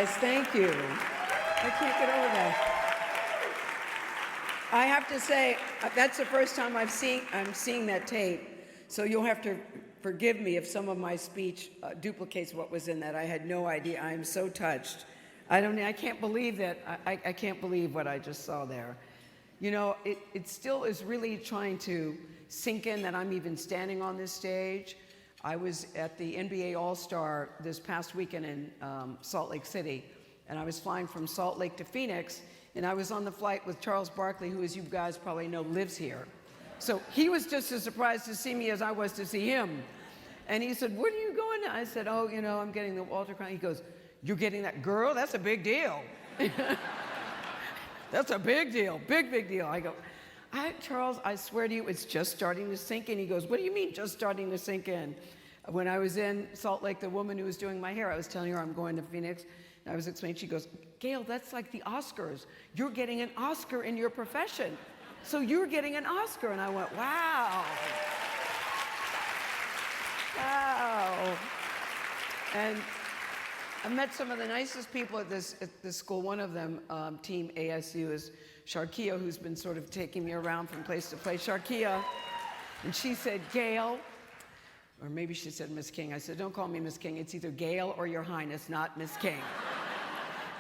guys. Thank you. I can't get over that. I have to say, that's the first time I'm seeing that tape. So you'll have to forgive me if some of my speech duplicates what was in that. I had no idea. I'm so touched. I can't believe that. I can't believe what I just saw there. You know, it still is really trying to sink in that I'm even standing on this stage. I was at the NBA All-Star this past weekend in Salt Lake City, and I was flying from Salt Lake to Phoenix, and I was on the flight with Charles Barkley, who, as you guys probably know, lives here. So he was just as surprised to see me as I was to see him. And he said, "Where are you going now?" I said, "Oh, you know, I'm getting the Walter Cronkite." He goes, "You're getting that girl? That's a big deal." That's a big deal, big deal. I go, Charles, I swear to you, it's just starting to sink in. He goes, "What do you mean just starting to sink in?" When I was in Salt Lake, the woman who was doing my hair, I was telling her I'm going to Phoenix, and I was explaining, she goes, "Gayle, that's like the Oscars. You're getting an Oscar in your profession. So you're getting an Oscar." And I went, wow. Wow. And I met some of the nicest people at this school. One of them, Team ASU, is Sharkia, who's been sort of taking me around from place to place. Sharkia, and she said, "Gayle," or maybe she said Miss King. I said, "Don't call me Miss King. It's either Gayle or Your Highness, not Miss King."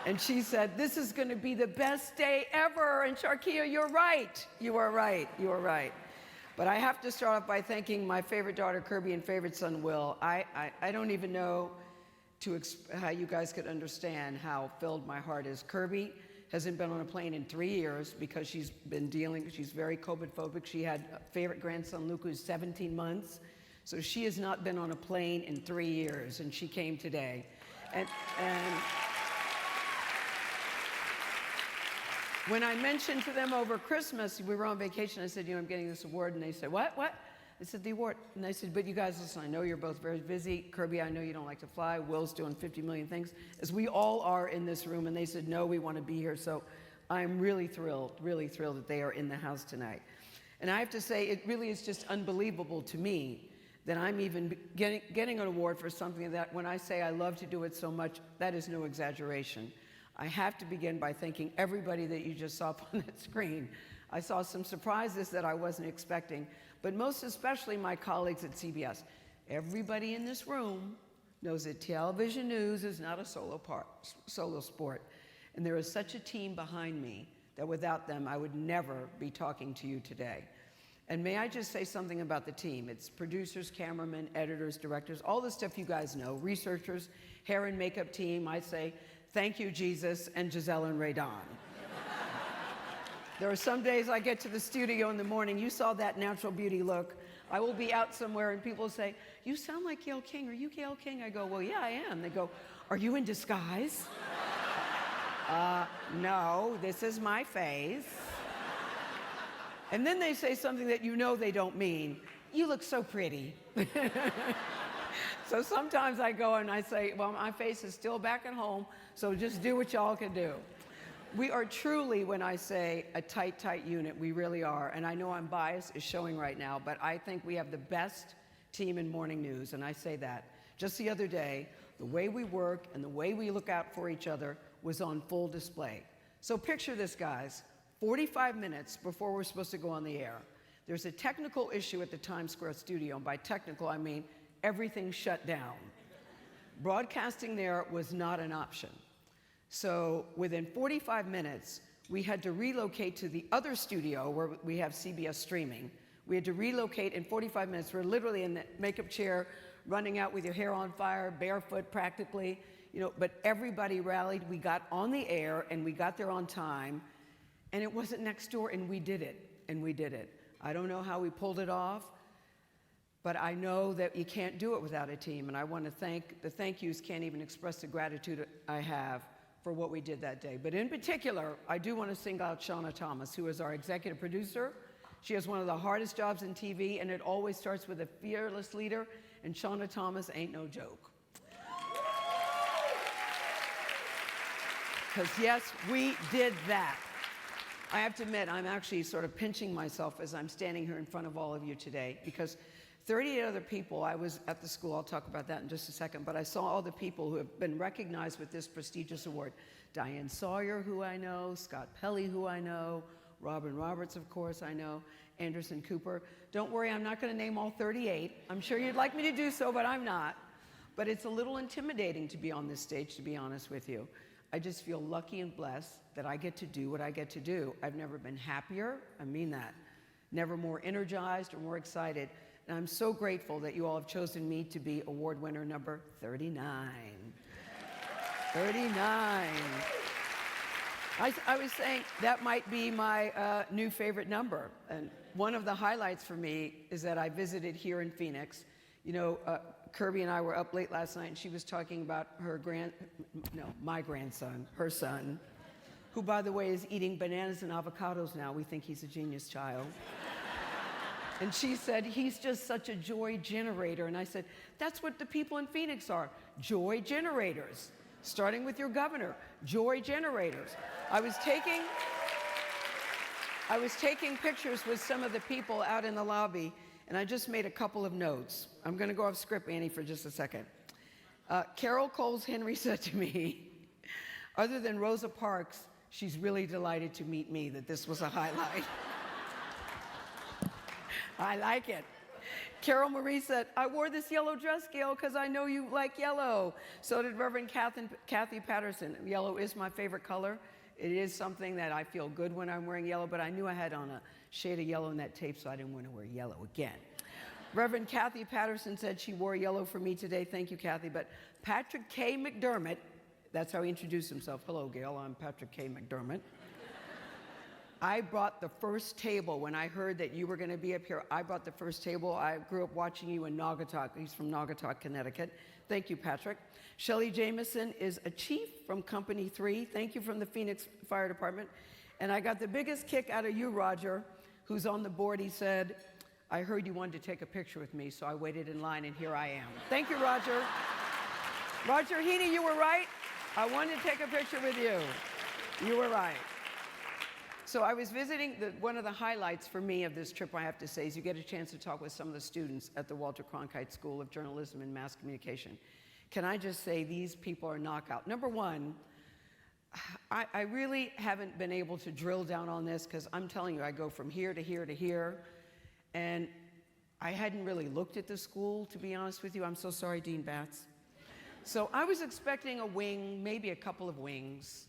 And she said, "This is going to be the best day ever." And Sharkia, you're right. You are right. You are right. But I have to start off by thanking my favorite daughter, Kirby, and favorite son, Will. I don't even know how you guys could understand how filled my heart is. Kirby hasn't been on a plane in 3 years because she's very COVID-phobic. She had a favorite grandson, Luke, who's 17 months. So she has not been on a plane in 3 years, and she came today. And when I mentioned to them over Christmas, we were on vacation, I said, "You know, I'm getting this award." And they said, "What? I said, "The award." And I said, "But you guys, listen, I know you're both very busy. Kirby, I know you don't like to fly. Will's doing 50 million things, as we all are in this room." And they said, "No, we want to be here." So I'm really thrilled that they are in the house tonight. And I have to say, it really is just unbelievable to me that I'm even getting an award for something that, when I say I love to do it so much, that is no exaggeration. I have to begin by thanking everybody that you just saw up on that screen. I saw some surprises that I wasn't expecting, but most especially my colleagues at CBS. Everybody in this room knows that television news is not a solo sport. And there is such a team behind me that without them, I would never be talking to you today. And may I just say something about the team? It's producers, cameramen, editors, directors, all the stuff you guys know, researchers, hair and makeup team. I say, thank you, Jesus, and Giselle and Ray Don. There are some days I get to the studio in the morning, you saw that natural beauty look. I will be out somewhere and people say, "You sound like Gayle King. Are you Gayle King?" I go, "Well, yeah, I am." They go, "Are you in disguise?" No, this is my face. And then they say something that you know they don't mean. "You look so pretty." So sometimes I go and I say, "Well, my face is still back at home, so just do what y'all can do." We are truly, when I say a tight unit, we really are. And I know I'm biased, is showing right now, but I think we have the best team in morning news, and I say that. Just the other day, the way we work and the way we look out for each other was on full display. So picture this, guys. 45 minutes before we're supposed to go on the air, there's a technical issue at the Times Square studio, and by technical, I mean everything shut down. Broadcasting there was not an option. So within 45 minutes, we had to relocate to the other studio where we have CBS streaming. We had to relocate in 45 minutes. We're literally in the makeup chair, running out with your hair on fire, barefoot practically, you know, but everybody rallied. We got on the air and we got there on time, and it wasn't next door, and we did it. I don't know how we pulled it off, but I know that you can't do it without a team, and I want to thank yous can't even express the gratitude I have for what we did that day. But in particular, I do want to single out Shauna Thomas, who is our executive producer. She has one of the hardest jobs in TV, and it always starts with a fearless leader, and Shauna Thomas ain't no joke. Because yes, we did that. I have to admit, I'm actually sort of pinching myself as I'm standing here in front of all of you today, because 38 other people. I was at the school, I'll talk about that in just a second, but I saw all the people who have been recognized with this prestigious award. Diane Sawyer, who I know, Scott Pelley, who I know, Robin Roberts, of course, I know, Anderson Cooper. Don't worry, I'm not going to name all 38. I'm sure you'd like me to do so, but I'm not. But it's a little intimidating to be on this stage, to be honest with you. I just feel lucky and blessed that I get to do what I get to do. I've never been happier, I mean that. Never more energized or more excited. And I'm so grateful that you all have chosen me to be award winner number 39. 39. I was saying that might be my new favorite number. And one of the highlights for me is that I visited here in Phoenix. You know, Kirby and I were up late last night, and she was talking about my grandson, her son, who, by the way, is eating bananas and avocados now. We think he's a genius child. And she said, he's just such a joy generator. And I said, that's what the people in Phoenix are, joy generators. Starting with your governor, joy generators. I was taking pictures with some of the people out in the lobby, and I just made a couple of notes. I'm going to go off script, Annie, for just a second. Carol Coles Henry said to me, other than Rosa Parks, she's really delighted to meet me, that this was a highlight. I like it. Carol Marie said, I wore this yellow dress, Gayle, because I know you like yellow. So did Reverend Kathy Patterson. Yellow is my favorite color. It is something that I feel good when I'm wearing yellow, but I knew I had on a shade of yellow in that tape, so I didn't want to wear yellow again. Reverend Kathy Patterson said she wore yellow for me today. Thank you, Kathy. But Patrick K. McDermott, that's how he introduced himself. Hello, Gayle, I'm Patrick K. McDermott. I brought the first table when I heard that you were going to be up here. I brought the first table. I grew up watching you in Naugatuck. He's from Naugatuck, Connecticut. Thank you, Patrick. Shelley Jameson is a chief from Company 3. Thank you from the Phoenix Fire Department. And I got the biggest kick out of you, Roger, who's on the board. He said, I heard you wanted to take a picture with me, so I waited in line, and here I am. Thank you, Roger. Roger Heaney, you were right. I wanted to take a picture with you. You were right. So I was visiting, one of the highlights for me of this trip, I have to say, is you get a chance to talk with some of the students at the Walter Cronkite School of Journalism and Mass Communication. Can I just say these people are knockout. Number one, I really haven't been able to drill down on this because I'm telling you, I go from here to here to here, and I hadn't really looked at the school, to be honest with you. I'm so sorry, Dean Batts. So I was expecting a wing, maybe a couple of wings.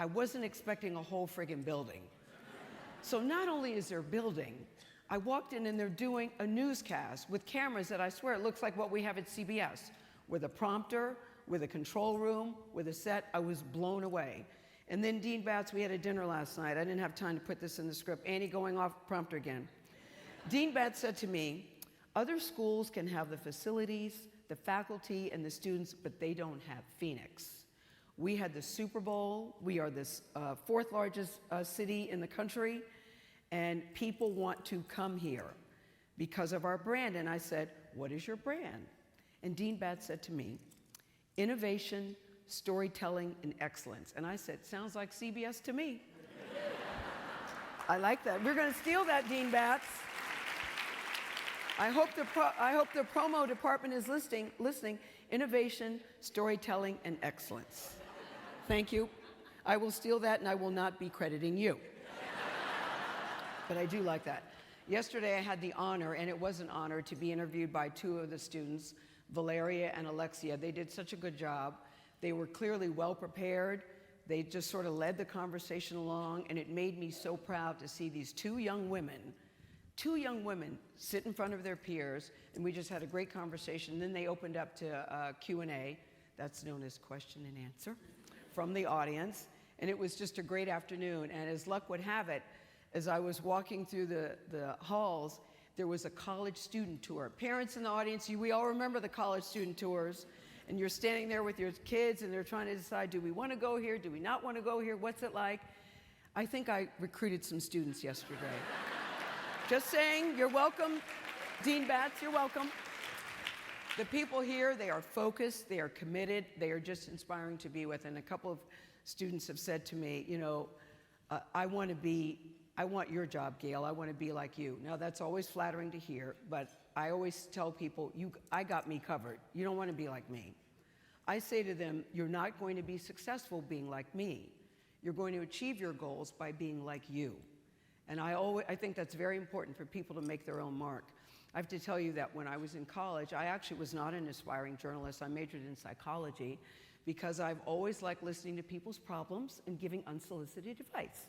I wasn't expecting a whole friggin' building. So not only is there building, I walked in and they're doing a newscast with cameras that I swear it looks like what we have at CBS, with a prompter, with a control room, with a set. I was blown away. And then Dean Batts, we had a dinner last night. I didn't have time to put this in the script. Annie going off prompter again. Dean Batts said to me, other schools can have the facilities, the faculty, and the students, but they don't have Phoenix. We had the Super Bowl. We are the fourth largest city in the country, and people want to come here because of our brand. And I said, what is your brand? And Dean Batts said to me, innovation, storytelling, and excellence. And I said, sounds like CBS to me. I like that. We're going to steal that, Dean Batts. I hope the promo department is listening. Innovation, storytelling, and excellence. Thank you. I will steal that, and I will not be crediting you. But I do like that. Yesterday, I had the honor, and it was an honor, to be interviewed by two of the students, Valeria and Alexia. They did such a good job. They were clearly well prepared. They just sort of led the conversation along, and it made me so proud to see these two young women sit in front of their peers, and we just had a great conversation. Then they opened up to Q&A. That's known as question and answer from the audience, and it was just a great afternoon. And as luck would have it, as I was walking through the halls, there was a college student tour. Parents in the audience, we all remember the college student tours, and you're standing there with your kids, and they're trying to decide, do we want to go here? Do we not want to go here? What's it like? I think I recruited some students yesterday. Just saying, you're welcome. Dean Batts, you're welcome. The people here, they are focused, they are committed, they are just inspiring to be with. And a couple of students have said to me, you know, I want to be I want your job, Gayle. I want to be like you. Now, that's always flattering to hear, but I always tell people, I got me covered. You don't want to be like me. I say to them, you're not going to be successful being like me. You're going to achieve your goals by being like you. And I think that's very important for people to make their own mark. I have to tell you that when I was in college, I actually was not an aspiring journalist. I majored in psychology because I've always liked listening to people's problems and giving unsolicited advice.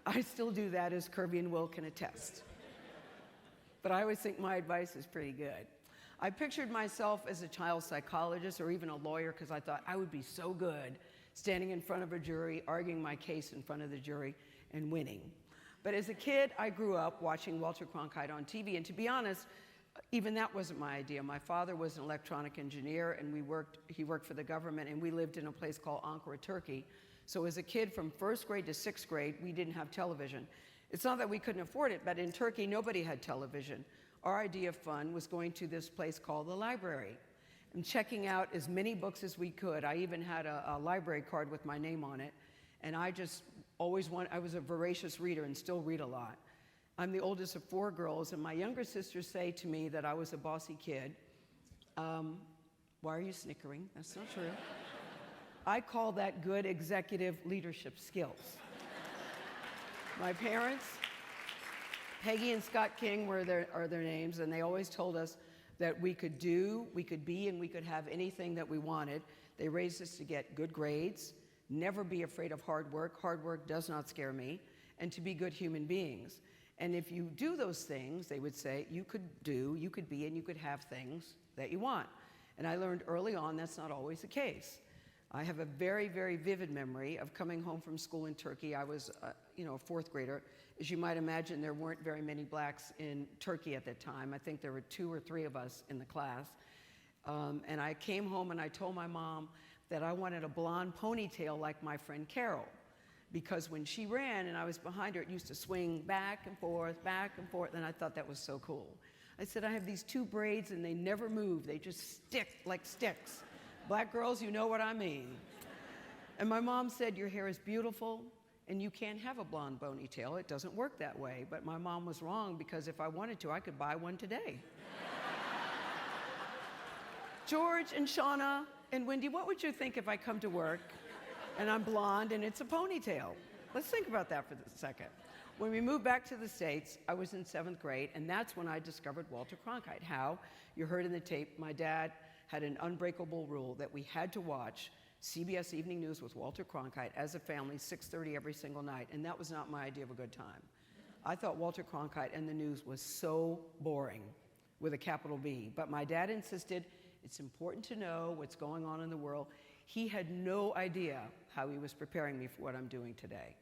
I still do that, as Kirby and Will can attest. But I always think my advice is pretty good. I pictured myself as a child psychologist or even a lawyer because I thought I would be so good standing in front of a jury, arguing my case in front of the jury, and winning. But as a kid, I grew up watching Walter Cronkite on TV, and to be honest, even that wasn't my idea. My father was an electronic engineer, and he worked for the government, and we lived in a place called Ankara, Turkey. So as a kid, from first grade to sixth grade, we didn't have television. It's not that we couldn't afford it, but in Turkey, nobody had television. Our idea of fun was going to this place called the library and checking out as many books as we could. I even had a library card with my name on it, and I just always I was a voracious reader and still read a lot. I'm the oldest of 4 girls, and my younger sisters say to me that I was a bossy kid. Why are you snickering? That's not true. I call that good executive leadership skills. My parents, Peggy and Scott King are their names, and they always told us that we could do, we could be, and we could have anything that we wanted. They raised us to get good grades, never be afraid of hard work. Hard work does not scare me, and to be good human beings. And if you do those things, they would say, you could do, you could be, and you could have things that you want. And I learned early on that's not always the case. I have a very, very vivid memory of coming home from school in Turkey. I was, a 4th grader. As you might imagine, there weren't very many blacks in Turkey at that time. I think there were 2 or 3 of us in the class. And I came home and I told my mom that I wanted a blonde ponytail like my friend Carol. Because when she ran and I was behind her, it used to swing back and forth, and I thought that was so cool. I said, I have these 2 braids and they never move. They just stick like sticks. Black girls, you know what I mean. And my mom said, your hair is beautiful and you can't have a blonde ponytail. It doesn't work that way. But my mom was wrong because if I wanted to, I could buy one today. George and Shauna and Wendy, what would you think if I come to work and I'm blonde and it's a ponytail? Let's think about that for a second. When we moved back to the States, I was in 7th grade, and that's when I discovered Walter Cronkite. How? You heard in the tape, my dad had an unbreakable rule that we had to watch CBS Evening News with Walter Cronkite as a family, 6:30 every single night, and that was not my idea of a good time. I thought Walter Cronkite and the news was so boring, with a capital B, but my dad insisted it's important to know what's going on in the world. He had no idea how he was preparing me for what I'm doing today.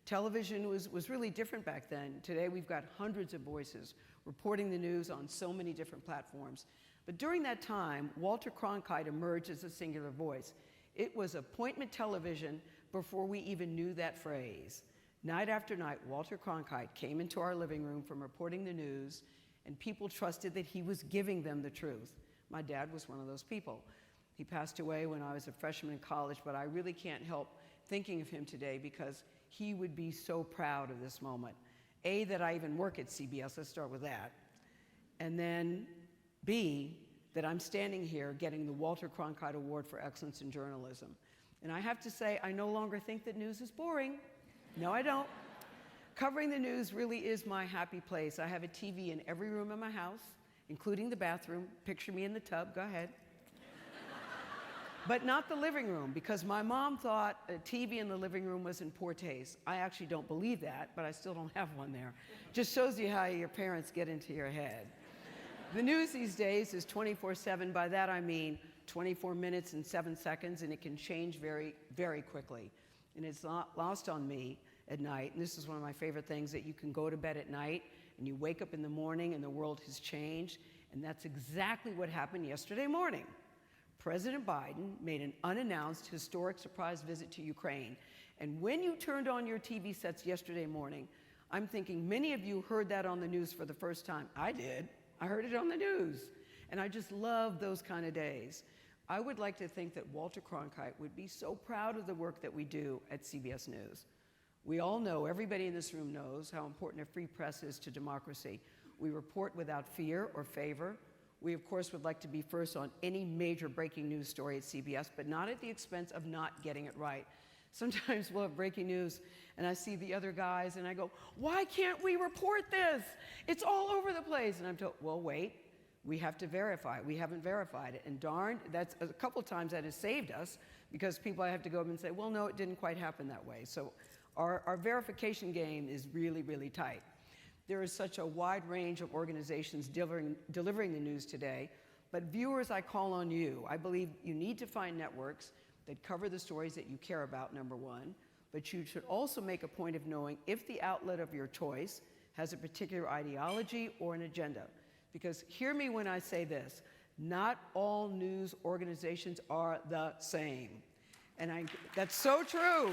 Television was really different back then. Today we've got hundreds of voices reporting the news on so many different platforms. But during that time, Walter Cronkite emerged as a singular voice. It was appointment television before we even knew that phrase. Night after night, Walter Cronkite came into our living room from reporting the news, and people trusted that he was giving them the truth. My dad was one of those people. He passed away when I was a freshman in college, but I really can't help thinking of him today because he would be so proud of this moment. A, that I even work at CBS, let's start with that. And then B, that I'm standing here getting the Walter Cronkite Award for Excellence in Journalism. And I have to say, I no longer think that news is boring. No, I don't. Covering the news really is my happy place. I have a TV in every room in my house, including the bathroom. Picture me in the tub, go ahead. But not the living room, because my mom thought a TV in the living room was in poor taste. I actually don't believe that, but I still don't have one there. Just shows you how your parents get into your head. The news these days is 24/7. By that I mean 24 minutes and 7 seconds, and it can change very, very quickly. And it's not lost on me at night, and this is one of my favorite things, that you can go to bed at night and you wake up in the morning and the world has changed, and that's exactly what happened yesterday morning. President Biden made an unannounced historic surprise visit to Ukraine. And when you turned on your TV sets yesterday morning, I'm thinking many of you heard that on the news for the first time. I did. I heard it on the news. And I just love those kind of days. I would like to think that Walter Cronkite would be so proud of the work that we do at CBS News. We all know, everybody in this room knows, how important a free press is to democracy. We report without fear or favor. We, of course, would like to be first on any major breaking news story at CBS, but not at the expense of not getting it right. Sometimes we'll have breaking news, and I see the other guys, and I go, why can't we report this? It's all over the place. And I'm told, well, wait, we have to verify it. We haven't verified it. And darn, that's a couple times that has saved us, because people have to go up and say, well, no, it didn't quite happen that way. So our verification game is really, really tight. There is such a wide range of organizations delivering the news today, but viewers, I call on you. I believe you need to find networks that cover the stories that you care about, number one, but you should also make a point of knowing if the outlet of your choice has a particular ideology or an agenda. Because hear me when I say this, not all news organizations are the same. And that's so true.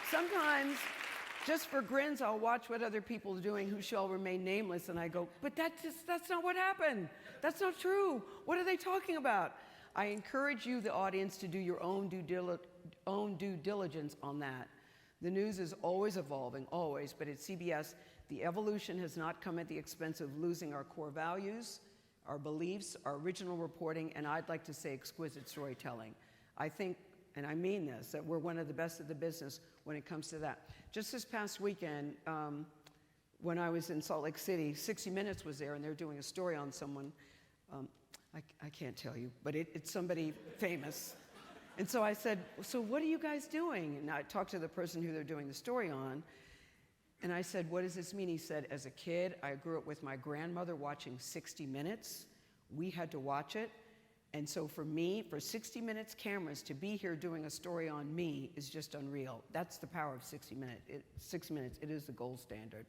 Sometimes, just for grins, I'll watch what other people are doing who shall remain nameless, and I go, but that's not what happened. That's not true. What are they talking about? I encourage you, the audience, to do your own due diligence on that. The news is always evolving, always, but at CBS, the evolution has not come at the expense of losing our core values, our beliefs, our original reporting, and I'd like to say exquisite storytelling. I think, and I mean this, that we're one of the best of the business when it comes to that. Just this past weekend, when I was in Salt Lake City, 60 Minutes was there, and they're doing a story on someone, I can't tell you, but it's somebody famous. And so I said, so what are you guys doing? And I talked to the person who they're doing the story on, and I said, what does this mean? He said, as a kid, I grew up with my grandmother watching 60 Minutes. We had to watch it. And so for me, for 60 Minutes cameras to be here doing a story on me is just unreal. That's the power of 60 Minutes. 6 minutes, it is the gold standard.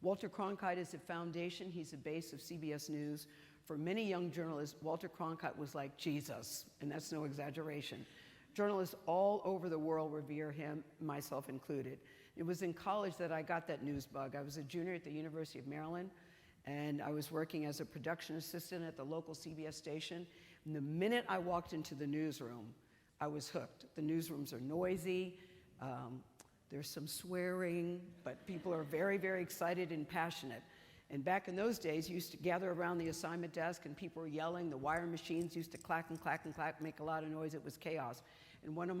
Walter Cronkite is the foundation. He's the base of CBS News. For many young journalists, Walter Cronkite was like Jesus, and that's no exaggeration. Journalists all over the world revere him, myself included. It was in college that I got that news bug. I was a junior at the University of Maryland, and I was working as a production assistant at the local CBS station. And the minute I walked into the newsroom, I was hooked. The newsrooms are noisy, there's some swearing, but people are very, very excited and passionate. And back in those days, you used to gather around the assignment desk and people were yelling. The wire machines used to clack and clack and clack, make a lot of noise. It was chaos. And one of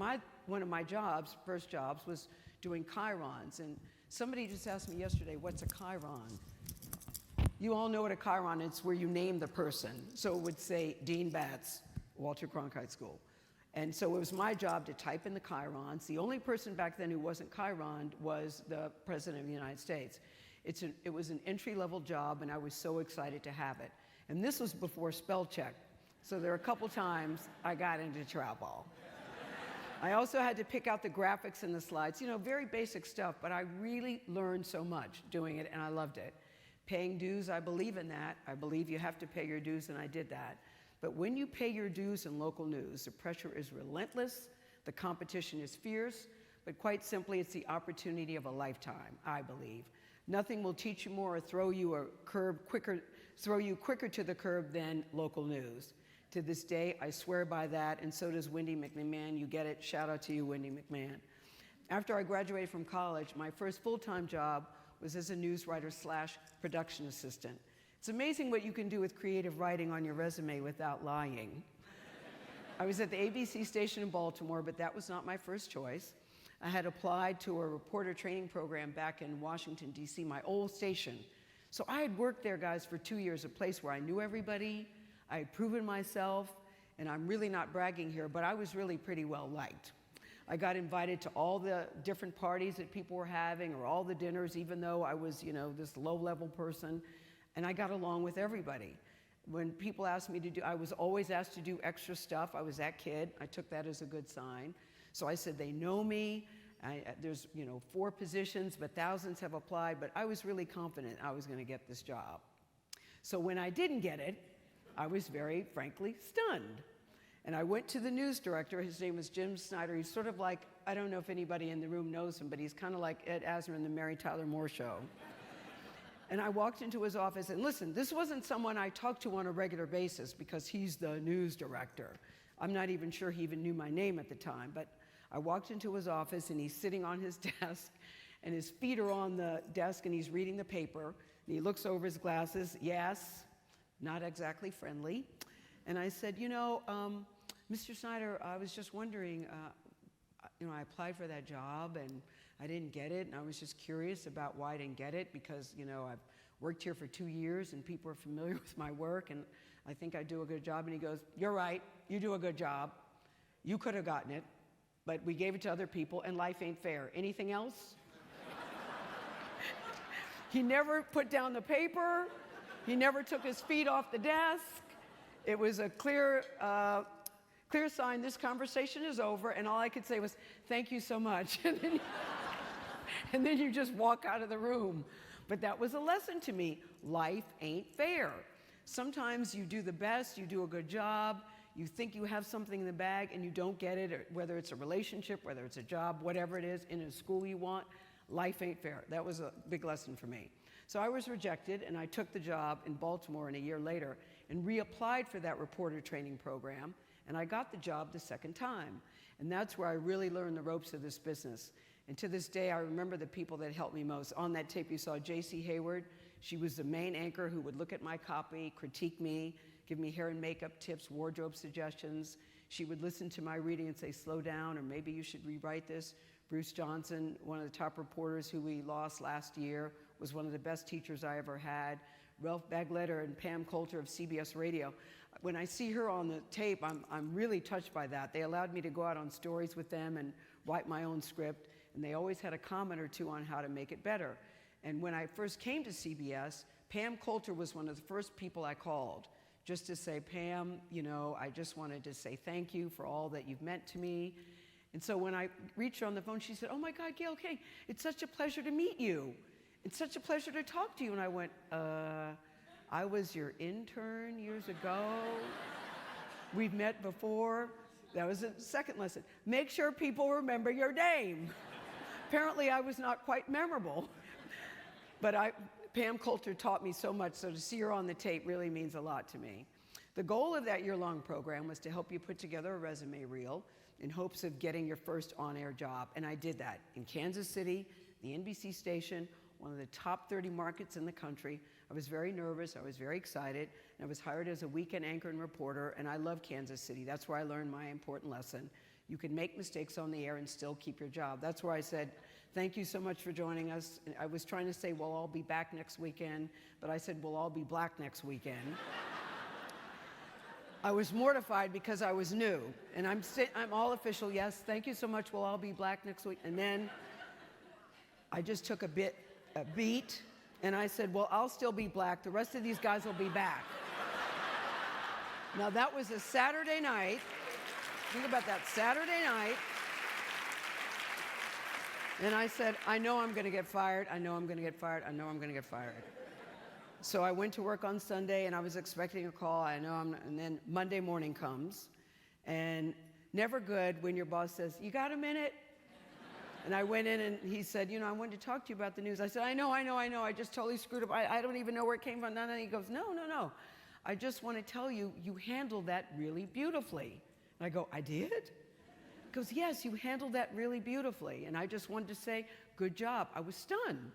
my jobs, first jobs, was doing chyrons. And somebody just asked me yesterday, what's a chyron? You all know what a chyron is. It's where you name the person. So it would say Dean Batts, Walter Cronkite School. And so it was my job to type in the chyrons. The only person back then who wasn't chyroned was the President of the United States. It was an entry-level job, and I was so excited to have it. And this was before spell check. So there were a couple times I got into trouble. I also had to pick out the graphics and the slides, you know, very basic stuff, but I really learned so much doing it, and I loved it. Paying dues, I believe in that. I believe you have to pay your dues, and I did that. But when you pay your dues in local news, the pressure is relentless, the competition is fierce, but quite simply, it's the opportunity of a lifetime, I believe. Nothing will teach you more or throw you quicker to the curb than local news. To this day, I swear by that, and so does Wendy McMahon. You get it? Shout out to you, Wendy McMahon. After I graduated from college, my first full-time job was as a news writer / production assistant. It's amazing what you can do with creative writing on your resume without lying. I was at the ABC station in Baltimore, but that was not my first choice. I had applied to a reporter training program back in Washington, D.C., my old station. So I had worked there, guys, for 2 years, a place where I knew everybody, I had proven myself, and I'm really not bragging here, but I was really pretty well liked. I got invited to all the different parties that people were having or all the dinners, even though I was, you know, this low-level person, and I got along with everybody. When people asked me to do, I was always asked to do extra stuff. I was that kid. I took that as a good sign. So I said, they know me. There's, you know, 4 positions, but thousands have applied, but I was really confident I was going to get this job. So when I didn't get it, I was very, frankly, stunned. And I went to the news director. His name was Jim Snyder. He's sort of like, I don't know if anybody in the room knows him, but he's kind of like Ed Asner in the Mary Tyler Moore Show. And I walked into his office, and listen, this wasn't someone I talked to on a regular basis because he's the news director. I'm not even sure he even knew my name at the time, but I walked into his office, and he's sitting on his desk, and his feet are on the desk, and he's reading the paper, and he looks over his glasses. Yes, not exactly friendly. And I said, Mr. Snyder, I was just wondering, I applied for that job, and I didn't get it, and I was just curious about why I didn't get it, because, I've worked here for 2 years, and people are familiar with my work, and I think I do a good job. And he goes, you're right, you do a good job. You could have gotten it, but we gave it to other people, and life ain't fair. Anything else? He never put down the paper. He never took his feet off the desk. It was a clear sign this conversation is over, and all I could say was, thank you so much. And then you just walk out of the room. But that was a lesson to me. Life ain't fair. Sometimes you do the best, you do a good job, you think you have something in the bag and you don't get it, or whether it's a relationship, whether it's a job, whatever it is, in a school you want, life ain't fair. That was a big lesson for me. So I was rejected, and I took the job in Baltimore, and a year later, and reapplied for that reporter training program, and I got the job the second time. And that's where I really learned the ropes of this business. And to this day, I remember the people that helped me most. On that tape, you saw J.C. Hayward. She was the main anchor who would look at my copy, critique me, give me hair and makeup tips, wardrobe suggestions. She would listen to my reading and say, slow down, or maybe you should rewrite this. Bruce Johnson, one of the top reporters who we lost last year, was one of the best teachers I ever had. Ralph Bagletter and Pam Coulter of CBS Radio. When I see her on the tape, I'm really touched by that. They allowed me to go out on stories with them and write my own script, and they always had a comment or two on how to make it better. And when I first came to CBS, Pam Coulter was one of the first people I called, just to say, Pam, I just wanted to say thank you for all that you've meant to me. And so when I reached her on the phone, she said, oh my God, Gayle King, it's such a pleasure to meet you. It's such a pleasure to talk to you. And I went, I was your intern years ago. We've met before. That was the second lesson. Make sure people remember your name. Apparently, I was not quite memorable. But Pam Coulter taught me so much, so to see her on the tape really means a lot to me. The goal of that year-long program was to help you put together a resume reel in hopes of getting your first on-air job. And I did that in Kansas City, the NBC station, one of the top 30 markets in the country. I was very nervous, I was very excited, and I was hired as a weekend anchor and reporter, and I love Kansas City. That's where I learned my important lesson. You can make mistakes on the air and still keep your job. That's where I said, thank you so much for joining us. And I was trying to say, well, I'll be back next weekend, but I said, well, I'll be black next weekend. I was mortified because I was new, and I'm all official, yes, thank you so much, well, I'll be black next week. And then I just took a beat, and I said, well, I'll still be black, the rest of these guys will be back. Now that was a Saturday night. Think about that, Saturday night. And I said, I know I'm gonna get fired, I know I'm gonna get fired, I know I'm gonna get fired. So I went to work on Sunday, and I was expecting a call, and then Monday morning comes, and never good when your boss says, you got a minute? And I went in, and he said, I wanted to talk to you about the news. I said, I know, I just totally screwed up. I don't even know where it came from. And he goes, no. I just want to tell you, you handled that really beautifully. And I go, I did? He goes, yes, you handled that really beautifully. And I just wanted to say, good job. I was stunned.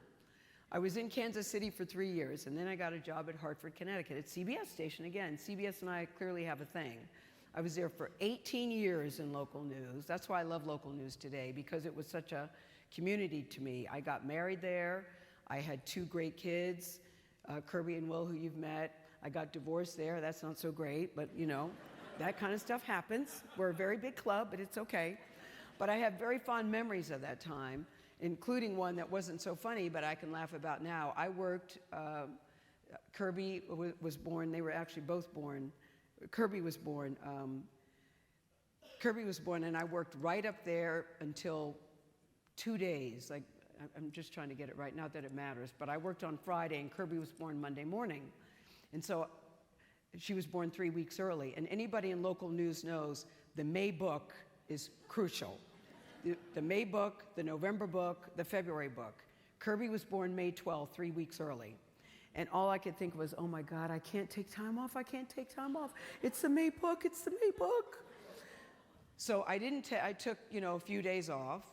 I was in Kansas City for 3 years, and then I got a job at Hartford, Connecticut, at CBS station again. CBS and I clearly have a thing. I was there for 18 years in local news. That's why I love local news today, because it was such a community to me. I got married there. I had 2 great kids, Kirby and Will, who you've met. I got divorced there. That's not so great, but that kind of stuff happens. We're a very big club, but it's okay. But I have very fond memories of that time, including one that wasn't so funny, but I can laugh about now. I worked, Kirby was born, they were actually both born. Kirby was born, and I worked right up there until 2 days. Like, I'm just trying to get it right, not that it matters, but I worked on Friday, and Kirby was born Monday morning. And so she was born 3 weeks early. And anybody in local news knows the May book is crucial. The May book, the November book, the February book. Kirby was born May 12th, 3 weeks early. And all I could think was, oh my God, I can't take time off, I can't take time off. It's the May book, it's the May book. So I took, a few days off,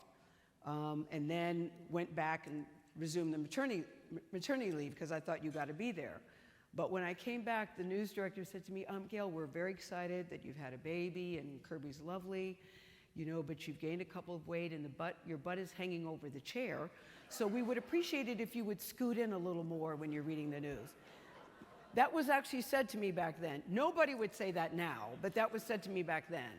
and then went back and resumed the maternity leave because I thought you got to be there. But when I came back, the news director said to me, Gayle, we're very excited that you've had a baby and Kirby's lovely, but you've gained a couple of weight and your butt is hanging over the chair. So we would appreciate it if you would scoot in a little more when you're reading the news. That was actually said to me back then. Nobody would say that now, but that was said to me back then.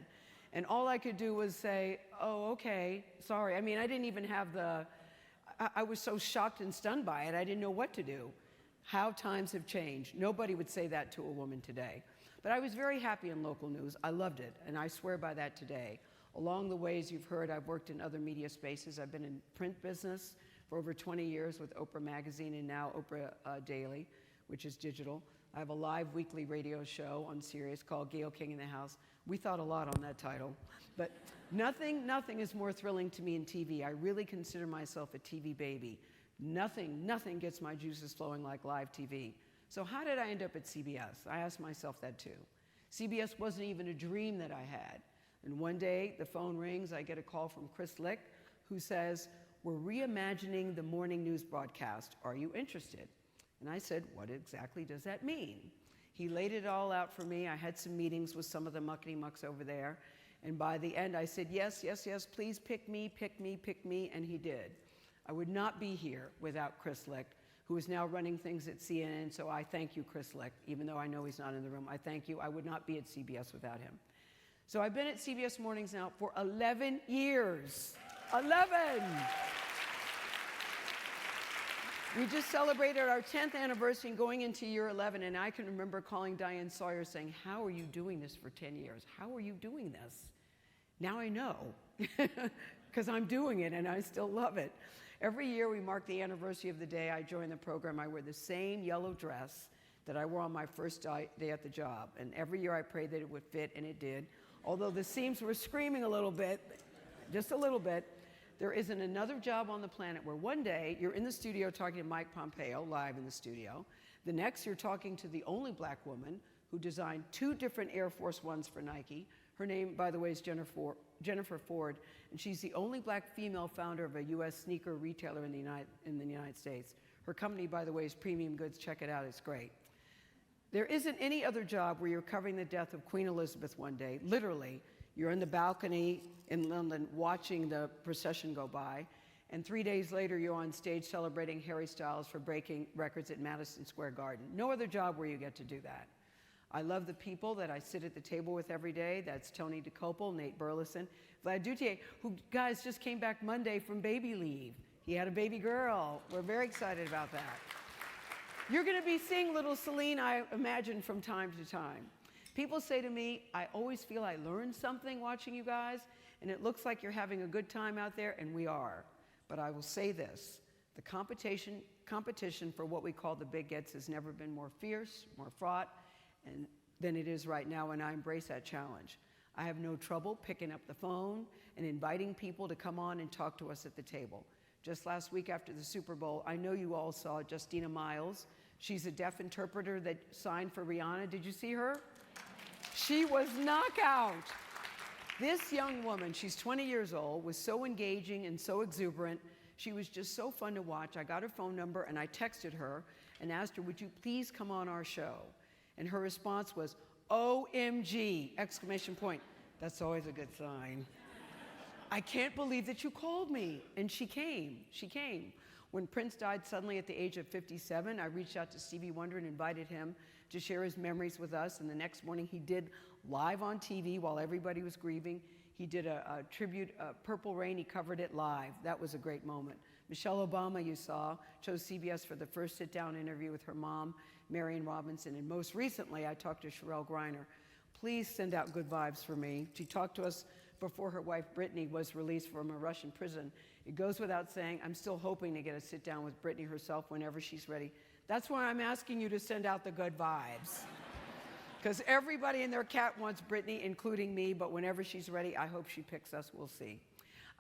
And all I could do was say, oh, okay, sorry. I mean, I didn't even have I was so shocked and stunned by it, I didn't know what to do. How times have changed. Nobody would say that to a woman today. But I was very happy in local news. I loved it, and I swear by that today. Along the ways you've heard, I've worked in other media spaces. I've been in print business for over 20 years with Oprah Magazine and now Oprah Daily, which is digital. I have a live weekly radio show on Sirius called Gayle King in the House. We thought a lot on that title. But nothing is more thrilling to me in TV. I really consider myself a TV baby. Nothing gets my juices flowing like live TV. So how did I end up at CBS? I asked myself that too. CBS wasn't even a dream that I had. And one day, the phone rings, I get a call from Chris Lick, who says, we're reimagining the morning news broadcast. Are you interested? And I said, what exactly does that mean? He laid it all out for me. I had some meetings with some of the muckety-mucks over there. And by the end, I said, yes, please pick me, and he did. I would not be here without Chris Lick, who is now running things at CNN, so I thank you, Chris Lick, even though I know he's not in the room. I thank you. I would not be at CBS without him. So I've been at CBS Mornings now for 11 years. 11! We just celebrated our 10th anniversary and going into year 11, and I can remember calling Diane Sawyer saying, how are you doing this for 10 years? How are you doing this? Now I know, because I'm doing it and I still love it. Every year we mark the anniversary of the day I joined the program. I wear the same yellow dress that I wore on my first day at the job. And every year I prayed that it would fit, and it did. Although the seams were screaming a little bit, just a little bit. There isn't another job on the planet where one day you're in the studio talking to Mike Pompeo, live in the studio. The next you're talking to the only black woman who designed 2 different Air Force Ones for Nike. Her name, by the way, is Jennifer Ford, and she's the only black female founder of a U.S. sneaker retailer in the United States. Her company, by the way, is Premium Goods. Check it out. It's great. There isn't any other job where you're covering the death of Queen Elizabeth one day. Literally, you're in the balcony in London watching the procession go by, and 3 days later, you're on stage celebrating Harry Styles for breaking records at Madison Square Garden. No other job where you get to do that. I love the people that I sit at the table with every day. That's Tony DeCopel, Nate Burleson, Vlad Dutier, who, guys, just came back Monday from baby leave. He had a baby girl. We're very excited about that. You're going to be seeing little Celine, I imagine, from time to time. People say to me, I always feel I learned something watching you guys, and it looks like you're having a good time out there, and we are. But I will say this, the competition for what we call the big gets has never been more fierce, more fraught, than it is right now, and I embrace that challenge. I have no trouble picking up the phone and inviting people to come on and talk to us at the table. Just last week after the Super Bowl, I know you all saw Justina Miles. She's a deaf interpreter that signed for Rihanna. Did you see her? She was knockout. This young woman, she's 20 years old, was so engaging and so exuberant. She was just so fun to watch. I got her phone number and I texted her and asked her, would you please come on our show? And her response was, OMG, exclamation point. That's always a good sign. I can't believe that you called me. And she came. When Prince died suddenly at the age of 57, I reached out to Stevie Wonder and invited him to share his memories with us. And the next morning he did live on TV while everybody was grieving. He did a tribute, Purple Rain, he covered it live. That was a great moment. Michelle Obama, you saw, chose CBS for the first sit-down interview with her mom, Marion Robinson. And most recently, I talked to Sherelle Griner. Please send out good vibes for me. She talked to us before her wife, Brittany, was released from a Russian prison. It goes without saying, I'm still hoping to get a sit-down with Brittany herself whenever she's ready. That's why I'm asking you to send out the good vibes. Because everybody and their cat wants Brittany, including me, but whenever she's ready, I hope she picks us. We'll see.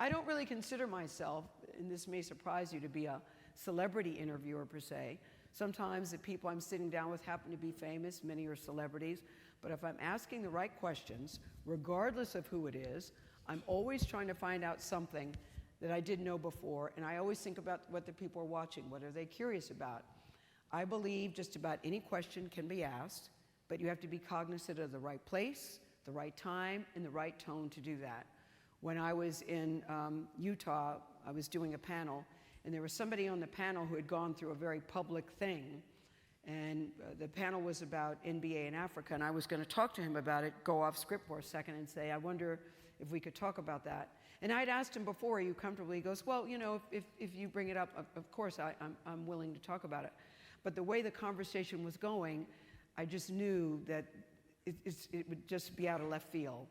I don't really consider myself, and this may surprise you, to be a celebrity interviewer per se. Sometimes the people I'm sitting down with happen to be famous, many are celebrities, But if I'm asking the right questions, regardless of who it is, I'm always trying to find out something that I didn't know before, and I always think about what the people are watching. What are they curious about? I believe just about any question can be asked, but you have to be cognizant of the right place, the right time, and the right tone to do that. When I was in Utah, I was doing a panel, and there was somebody on the panel who had gone through a very public thing, and the panel was about NBA in Africa, and I was going to talk to him about it, go off script for a second and say, I wonder if we could talk about that. And I'd asked him before, are you comfortable? He goes, well, you know, if you bring it up, of course, I'm willing to talk about it. But the way the conversation was going, I just knew that it would just be out of left field.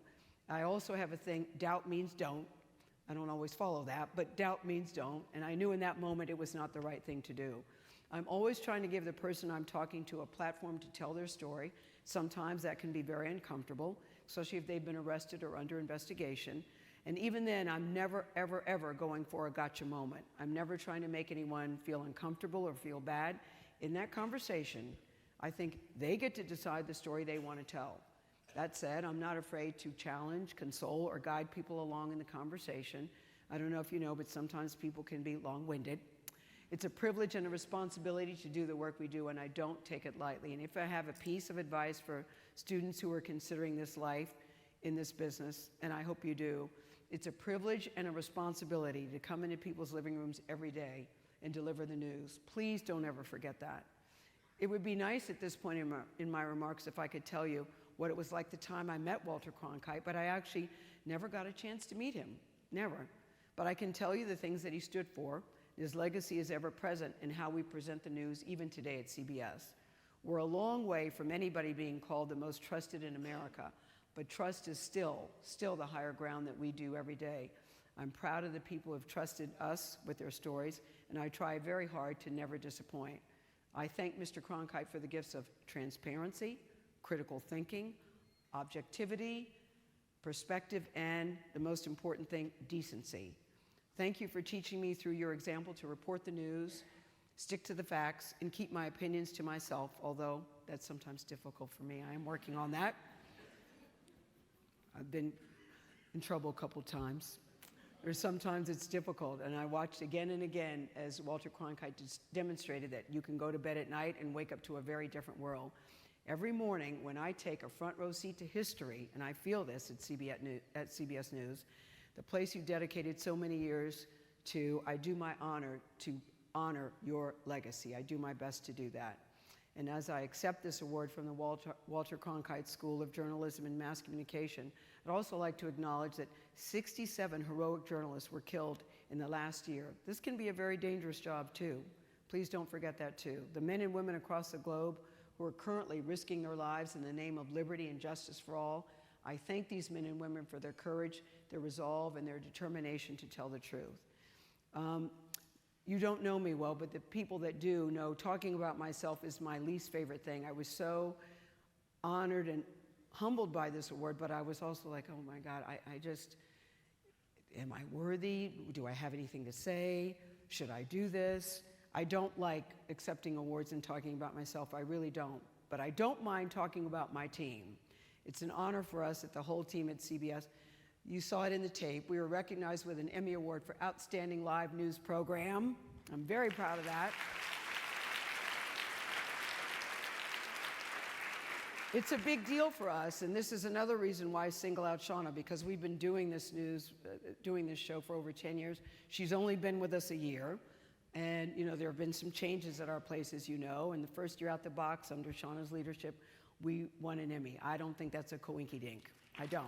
I also have a thing, doubt means don't. I don't always follow that, but doubt means don't. And I knew in that moment it was not the right thing to do. I'm always trying to give the person I'm talking to a platform to tell their story. Sometimes that can be very uncomfortable, especially if they've been arrested or under investigation. And even then, I'm never, ever, ever going for a gotcha moment. I'm never trying to make anyone feel uncomfortable or feel bad. In that conversation, I think they get to decide the story they want to tell. That said, I'm not afraid to challenge, console, or guide people along in the conversation. I don't know if you know, but sometimes people can be long-winded. It's a privilege and a responsibility to do the work we do, and I don't take it lightly. And if I have a piece of advice for students who are considering this life in this business, and I hope you do, it's a privilege and a responsibility to come into people's living rooms every day and deliver the news. Please don't ever forget that. It would be nice at this point in my remarks if I could tell you what it was like the time I met Walter Cronkite, but I actually never got a chance to meet him, never. But I can tell you the things that he stood for. His legacy is ever present in how we present the news, even today at CBS. We're a long way from anybody being called the most trusted in America, but trust is still the higher ground that we do every day. I'm proud of the people who have trusted us with their stories, and I try very hard to never disappoint. I thank Mr. Cronkite for the gifts of transparency, critical thinking, objectivity, perspective, and the most important thing, decency. Thank you for teaching me through your example to report the news, stick to the facts, and keep my opinions to myself, although that's sometimes difficult for me. I am working on that. I've been in trouble a couple times. Or sometimes it's difficult, and I watched again and again as Walter Cronkite demonstrated that you can go to bed at night and wake up to a very different world. Every morning when I take a front row seat to history, and I feel this at CBS News, the place you dedicated so many years to, I do my honor to honor your legacy. I do my best to do that. And as I accept this award from the Walter Cronkite School of Journalism and Mass Communication, I'd also like to acknowledge that 67 heroic journalists were killed in the last year. This can be a very dangerous job, too. Please don't forget that, too. The men and women across the globe who are currently risking their lives in the name of liberty and justice for all, I thank these men and women for their courage, their resolve, and their determination to tell the truth. You don't know me well, but the people that do know talking about myself is my least favorite thing. I was so honored and humbled by this award, but I was also like, oh my God, I just, am I worthy? Do I have anything to say? Should I do this? I don't like accepting awards and talking about myself. I really don't. But I don't mind talking about my team. It's an honor for us at the whole team at CBS. You saw it in the tape. We were recognized with an Emmy Award for Outstanding Live News Program. I'm very proud of that. It's a big deal for us, and this is another reason why I single out Shauna, because we've been doing this show for over 10 years. She's only been with us a year, and you know there have been some changes at our place, as you know. And the first year out the box under Shauna's leadership, we won an Emmy. I don't think that's a coinky-dink. I don't.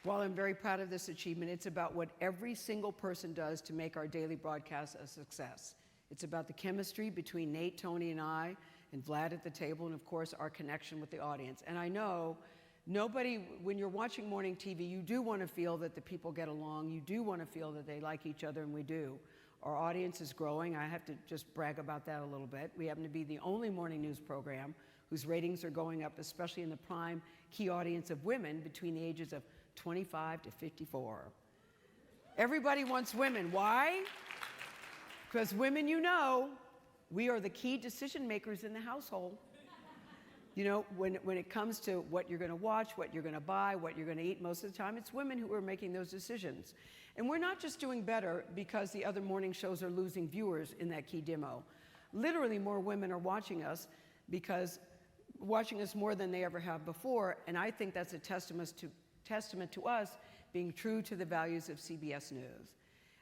While I'm very proud of this achievement, it's about what every single person does to make our daily broadcast a success. It's about the chemistry between Nate, Tony, and I, and Vlad at the table, and of course, our connection with the audience. And I know when you're watching morning TV, you do want to feel that the people get along. You do want to feel that they like each other, and we do. Our audience is growing. I have to just brag about that a little bit. We happen to be the only morning news program whose ratings are going up, especially in the prime key audience of women between the ages of 25 to 54. Everybody wants women. Why? Because women, you know, we are the key decision makers in the household. You know, when it comes to what you're going to watch, what you're going to buy, what you're going to eat, most of the time, it's women who are making those decisions. And we're not just doing better because the other morning shows are losing viewers in that key demo. Literally, more women are watching us more than they ever have before, and I think that's a testament to us being true to the values of CBS News.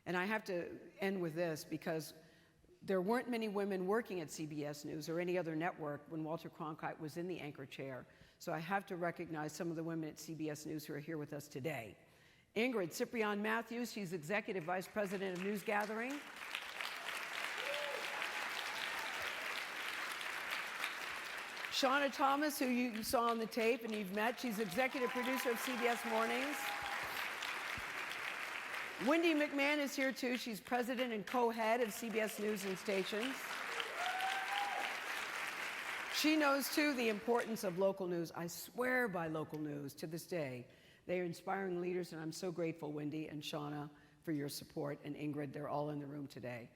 And I have to end with this because there weren't many women working at CBS News or any other network when Walter Cronkite was in the anchor chair. So I have to recognize some of the women at CBS News who are here with us today. Ingrid Ciprian Matthews, she's Executive Vice President of News Gathering. Shauna Thomas, who you saw on the tape and you've met, she's Executive Producer of CBS Mornings. Wendy McMahon is here too. She's president and co-head of CBS News and Stations. She knows too the importance of local news. I swear by local news to this day. They are inspiring leaders, and I'm so grateful, Wendy and Shauna, for your support, and Ingrid, they're all in the room today.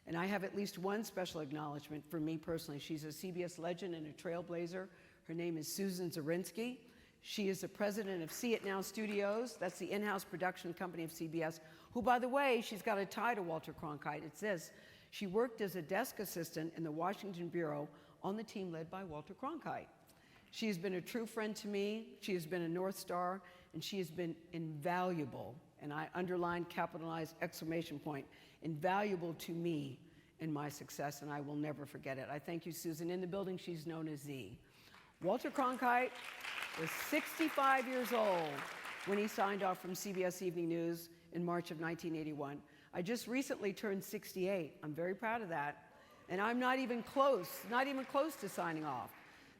And I have at least one special acknowledgement for me personally. She's a CBS legend and a trailblazer. Her name is Susan Zarinsky. She is the president of See It Now Studios. That's the in-house production company of CBS, who, by the way, she's got a tie to Walter Cronkite. It's this. She worked as a desk assistant in the Washington Bureau on the team led by Walter Cronkite. She has been a true friend to me. She has been a North Star, and she has been invaluable, and I underline, capitalize, exclamation point, invaluable to me in my success, and I will never forget it. I thank you, Susan. In the building, she's known as Z. Walter Cronkite was 65 years old when he signed off from CBS Evening News in March of 1981. I just recently turned 68. I'm very proud of that. And I'm not even close to signing off.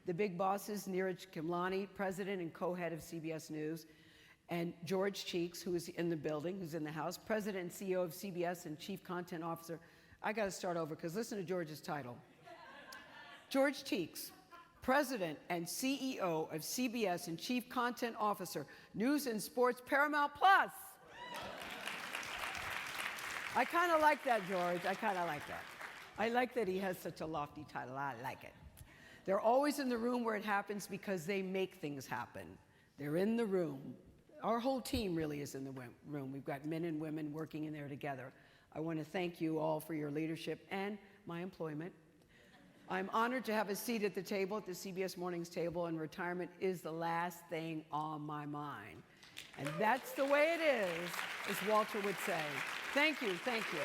The big bosses, Neeraj Kimlani, president and co-head of CBS News, and George Cheeks, who is in the building, who's in the house, president and CEO of CBS and chief content officer. I got to start over because listen to George's title. George Cheeks, president and CEO of CBS and chief content officer, News and Sports Paramount Plus. I kind of like that, George. I kind of like that. I like that he has such a lofty title. I like it. They're always in the room where it happens because they make things happen. They're in the room. Our whole team really is in the room. We've got men and women working in there together. I want to thank you all for your leadership and my employment. I'm honored to have a seat at the table, at the CBS Mornings table, and retirement is the last thing on my mind. And that's the way it is, as Walter would say. Thank you, thank you.